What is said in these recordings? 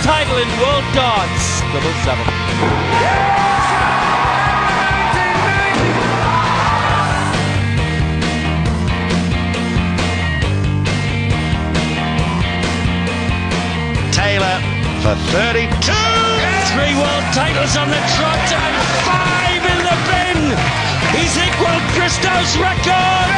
title in world darts. 777. Taylor for 32. 3 world titles on the trot and 5 in the bin. He's equalled Christo's record.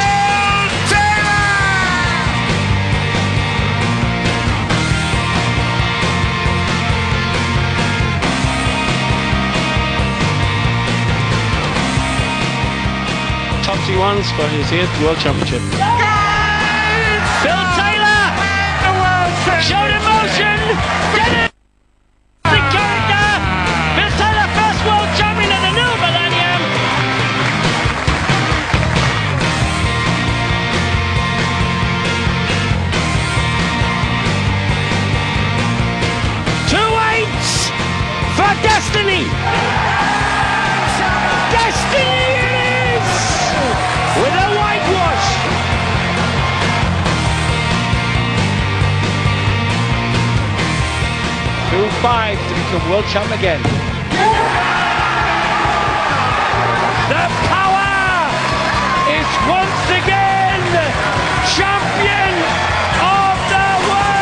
Top T1s for his 8th World Championship. Phil Taylor showed emotion. Did it? The character. Phil Taylor, first world champion of the new millennium. Two eights for destiny. Destiny it is with a whitewash. 2-5 to become world champ again. The power is once again champion of the world.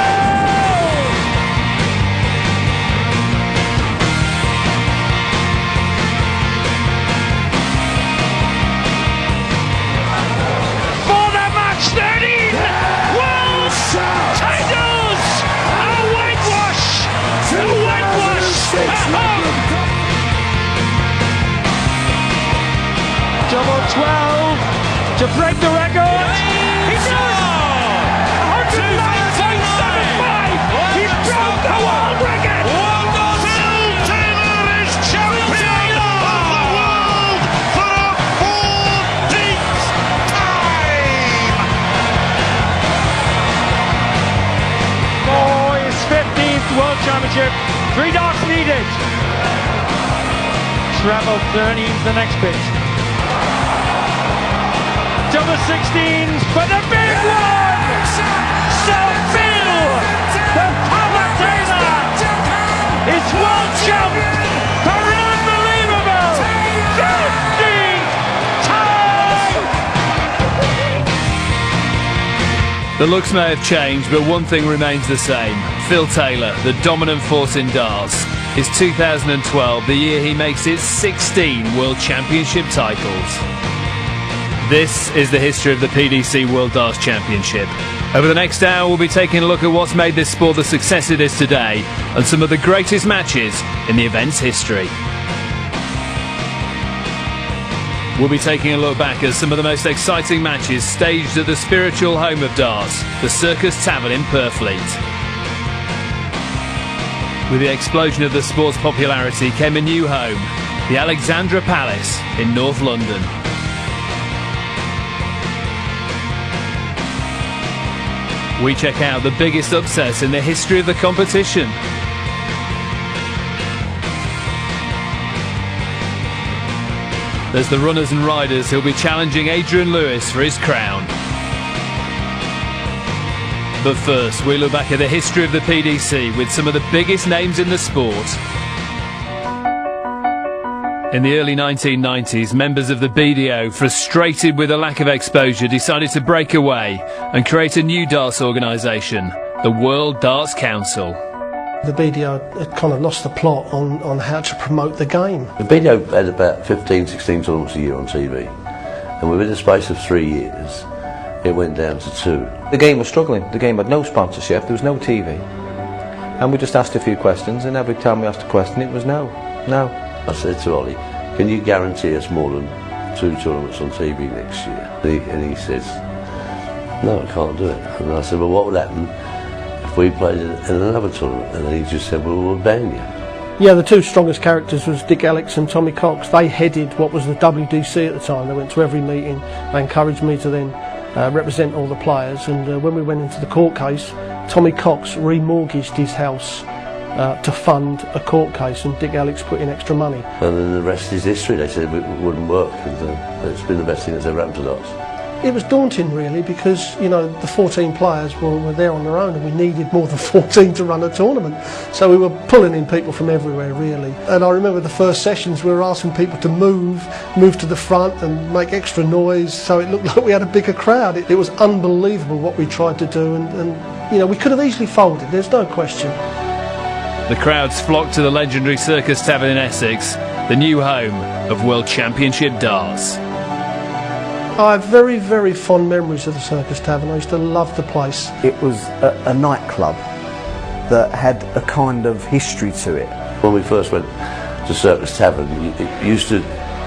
For the match 13 world titles, a whitewash. The whitewash at home. Double 12 to break the record. He does! 109.75! He broke the world record! Phil Taylor is champion of the world for a 14th time. For his 15th World Championship, 3 darts needed. Treble 13 to the next bit. Double 16s for the big one! So Phil, the Papa Taylor, is world champ for an unbelievable 15th time! The looks may have changed, but one thing remains the same. Phil Taylor, the dominant force in darts. It's 2012, the year he makes his 16 World Championship titles. This is the history of the PDC World Darts Championship. Over the next hour, we'll be taking a look at what's made this sport the success it is today and some of the greatest matches in the event's history. We'll be taking a look back at some of the most exciting matches staged at the spiritual home of darts, the Circus Tavern in Purfleet. With the explosion of the sport's popularity came a new home, the Alexandra Palace in North London. We check out the biggest upsets in the history of the competition. There's the runners and riders who'll be challenging Adrian Lewis for his crown. But first, we look back at the history of the PDC with some of the biggest names in the sport. In the early 1990s, members of the BDO, frustrated with a lack of exposure, decided to break away and create a new darts organisation, the World Darts Council. The BDO had kind of lost the plot on how to promote the game. The BDO had about 15, 16 tournaments a year on TV, and within the space of 3 years, it went down to 2. The game was struggling. The game had no sponsorship, there was no TV. And we just asked a few questions, and every time we asked a question, it was no, no. I said to Ollie, can you guarantee us more than 2 tournaments on TV next year? And he says, no, I can't do it. And I said, well, what would happen if we played in another tournament? And then he just said, well, we'll ban you. Yeah, the 2 strongest characters was Dick Alex and Tommy Cox. They headed what was the WDC at the time. They went to every meeting. They encouraged me to then represent all the players. And when we went into the court case, Tommy Cox remortgaged his house to fund a court case, and Dick Alex put in extra money. And then the rest is history. They said it wouldn't work, and it's been the best thing that's ever happened to us. It was daunting really because, you know, the 14 players were there on their own and we needed more than 14 to run a tournament. So we were pulling in people from everywhere really. And I remember the first sessions we were asking people to move to the front and make extra noise so it looked like we had a bigger crowd. It was unbelievable what we tried to do and you know, we could have easily folded, there's no question. The crowds flocked to the legendary Circus Tavern in Essex, the new home of World Championship darts. I have very, very fond memories of the Circus Tavern. I used to love the place. It was a nightclub that had a kind of history to it. When we first went to Circus Tavern, you stood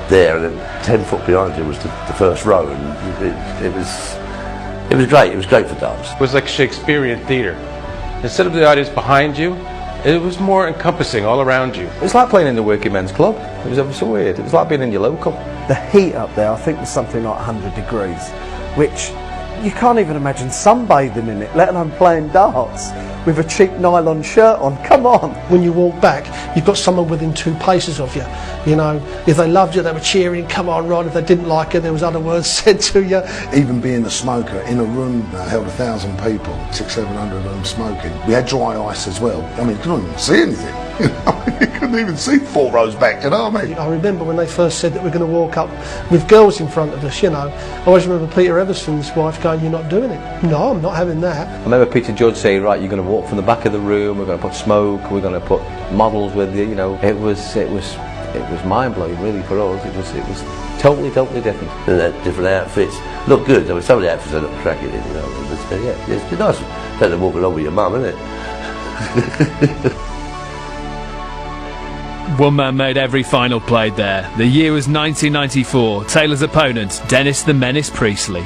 there and then 10 foot behind you was the first row, and it was great. It was great for darts. It was like Shakespearean theatre. Instead of the audience behind you, it was more encompassing all around you. It's like playing in the working men's club. It was ever so weird. It was like being in your local. The heat up there, I think, was something like 100 degrees, which you can't even imagine sunbathing in it, let alone playing darts with a cheap nylon shirt on. Come on. When you walk back, you've got someone within 2 paces of you. You know, if they loved you, they were cheering, come on, Rod. If they didn't like you, there was other words said to you. Even being a smoker in a room that held 1,000 people, 600-700 of them smoking, we had dry ice as well. I mean, you couldn't even see anything. You know, you couldn't even see 4 rows back, you know what I mean? I remember when they first said that we're going to walk up with girls in front of us, you know. I always remember Peter Everson's wife going, "You're not doing it." No, I'm not having that. I remember Peter Judge saying, right, you're going to walk from the back of the room, we're going to put smoke, we're going to put models with you, you know. It was mind-blowing really for us. It was totally different. And different outfits look good. I mean, some of the outfits look cracking, you know. But, yeah, it's nice. Better than walking along with your mum, isn't it? One man made every final played there. The year was 1994. Taylor's opponent, Dennis the Menace Priestley. So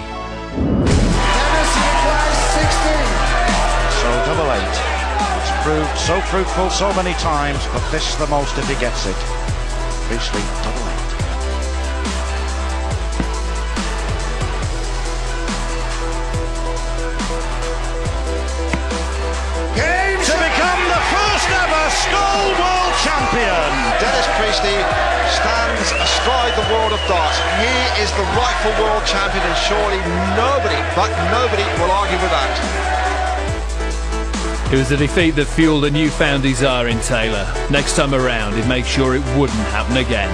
double 8. It's proved so fruitful so many times, but this is the most if he gets it. Priestley, double 8. To become the first ever Skull World Champion, Dennis Priestley stands astride the world of darts. He is the rightful world champion, and surely nobody will argue with that. It was a defeat that fueled a newfound desire in Taylor. Next time around, he'd make sure it wouldn't happen again.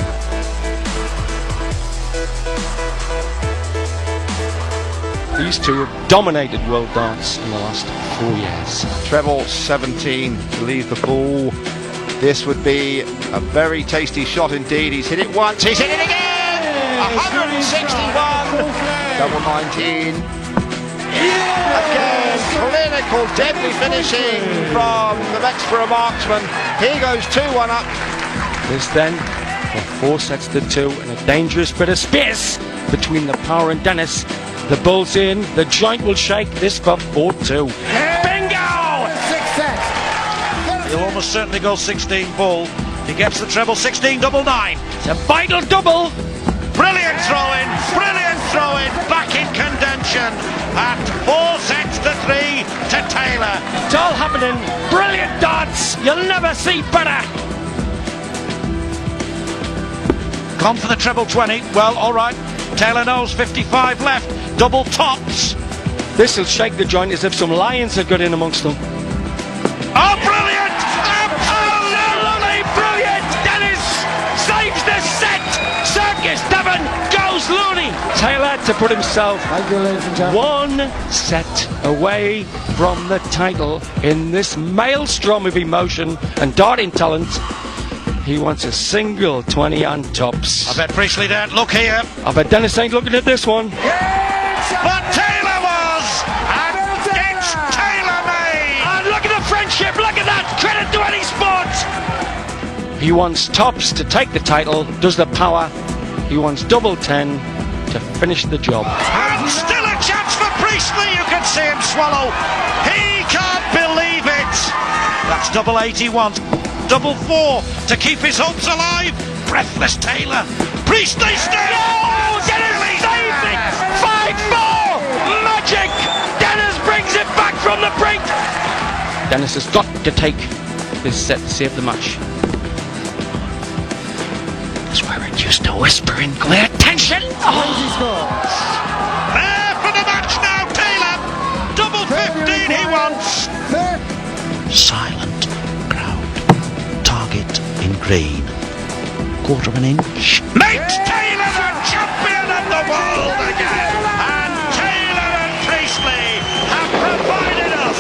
These two have dominated world darts in the last 4 years. Treble 17 to leave the pool. This would be a very tasty shot indeed. He's hit it once, he's hit it again! 161, double 19. Again, clinical, deadly finishing from the Mexborough marksman. He goes 2-1 up. This then, for 4 sets to 2, and a dangerous bit of space between the Power and Dennis. The bull's in, the joint will shake, this for 4-2. bingo! 6 sets. He'll almost certainly go 16 bull. He gets the treble 16 double 9. It's a vital double. Brilliant throw-in, back in contention at 4 sets to 3 to Taylor. It's all happening. Brilliant darts. You'll never see better. Gone for the treble 20. Well, all right. Taylor knows 55 left. Double tops. This will shake the joint as if some lions had got in amongst them. Oh, brilliant! Absolutely brilliant! Dennis saves the set. Circus Tavern goes loony. Taylor to put himself 1 set away from the title in this maelstrom of emotion and darting talent. He wants a single 20 on tops. I bet Priestley don't look here. I bet Dennis ain't looking at this one. But Taylor was! And it's Taylor-made! And look at the friendship, look at that! Credit to any sport! He wants tops to take the title, does the Power. He wants double 10 to finish the job. And still a chance for Priestley, you can see him swallow. He can't believe it! That's double 8 he wants. Double 4 to keep his hopes alive. Breathless Taylor. Priestley still! Oh, Dennis saved it! 5-4! Magic! Dennis brings it back from the brink! Dennis has got to take this set to save the match. That's where it used to whisper in clear tension. Oh. There once. Silent crowd. Target in green. Quarter of an inch. Makes Taylor the champion of the world again. And Taylor and Priestley have provided us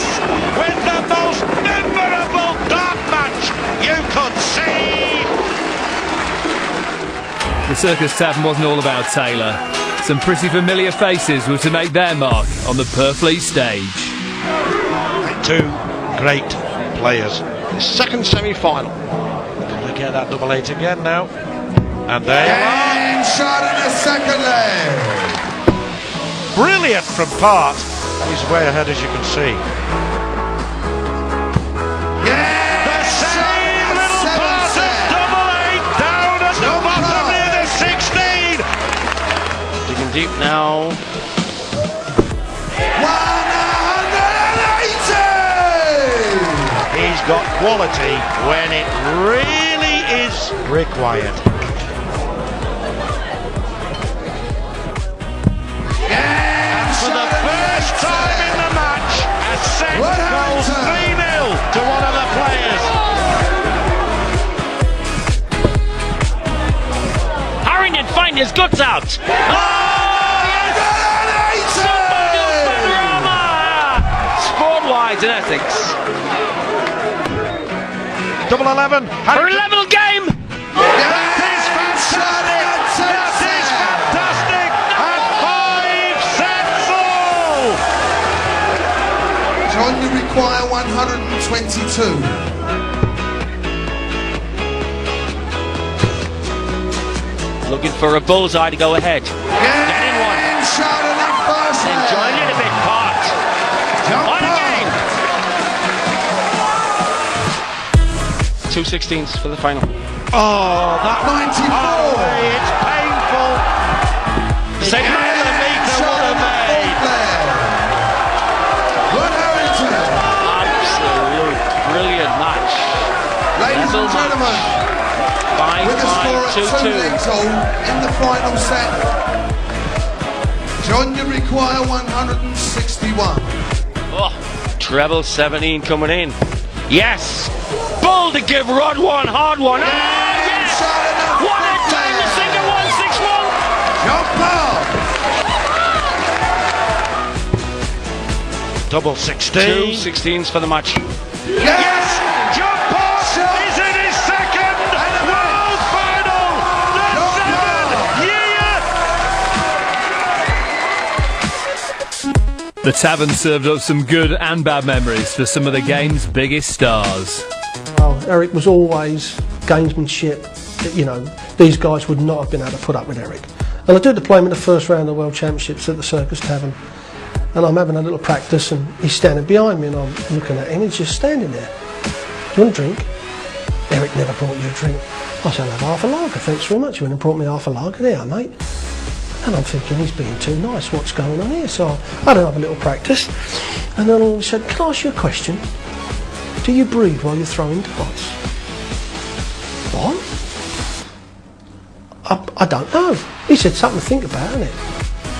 with the most memorable dart match you could see. The Circus Tavern wasn't all about Taylor. Some pretty familiar faces were to make their mark on the Purfleet stage. Two great players. The second semi-final. Gonna get that double eight again now. And there you are. Shot in the second leg. Brilliant from Part. He's way ahead, as you can see. The same little part of double eight down at the bottom near the 16. Digging deep now. 180. He's got quality when it really is required. For the first time in the match, a set goes 3-0 to one of the players. Harrington find his guts out. Sport-wise in Essex. Double 11. For a level game. That is fantastic. That is fantastic. And 5 sets all. John, you require 122. Looking for a bullseye to go ahead. Getting one. Shot in the first leg. Enjoying it a bit, Part. On again. 2/16 for the final. Oh, that 94. Oh, it's painful. Second millimetre would have made. Absolute brilliant match. Ladies Level and gentlemen, match. with a score at 5-5-2-2. 2-2 in the final set, John, you require 161. Oh, treble 17 coming in. Yes. Bull to give Rod one, hard one. Oh, yes. What a time to sink a 161. John Paul. Double 16. 2/16s for the match. Yes! John Paul is in his second world final! The 7 year! The Tavern served up some good and bad memories for some of the game's biggest stars. Well, Eric was always gamesmanship. You know, these guys would not have been able to put up with Eric. And I did the play him in the first round of the World Championships at the Circus Tavern. And I'm having a little practice and he's standing behind me and I'm looking at him, he's just standing there. Do you want a drink? Eric never brought you a drink. I said, I'll have half a lager, thanks very much. He went and brought me half a lager. There, mate. And I'm thinking, he's being too nice, what's going on here? So I had a little practice. And then he said, can I ask you a question? Do you breathe while you're throwing darts? What? I don't know. He said, something to think about, isn't it?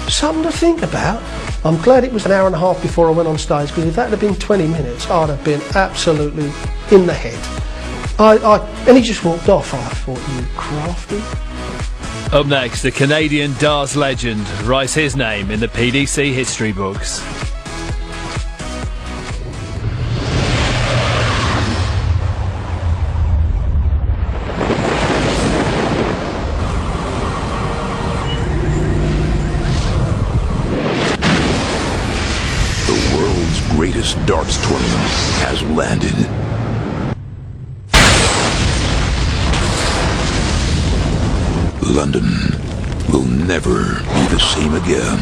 Something to think about. I'm glad it was an hour and a half before I went on stage, because if that had been 20 minutes, I'd have been absolutely in the head. And he just walked off. I thought, you crafty. Up next, the Canadian darts legend writes his name in the PDC history books. Greatest darts tournament has landed. London will never be the same again.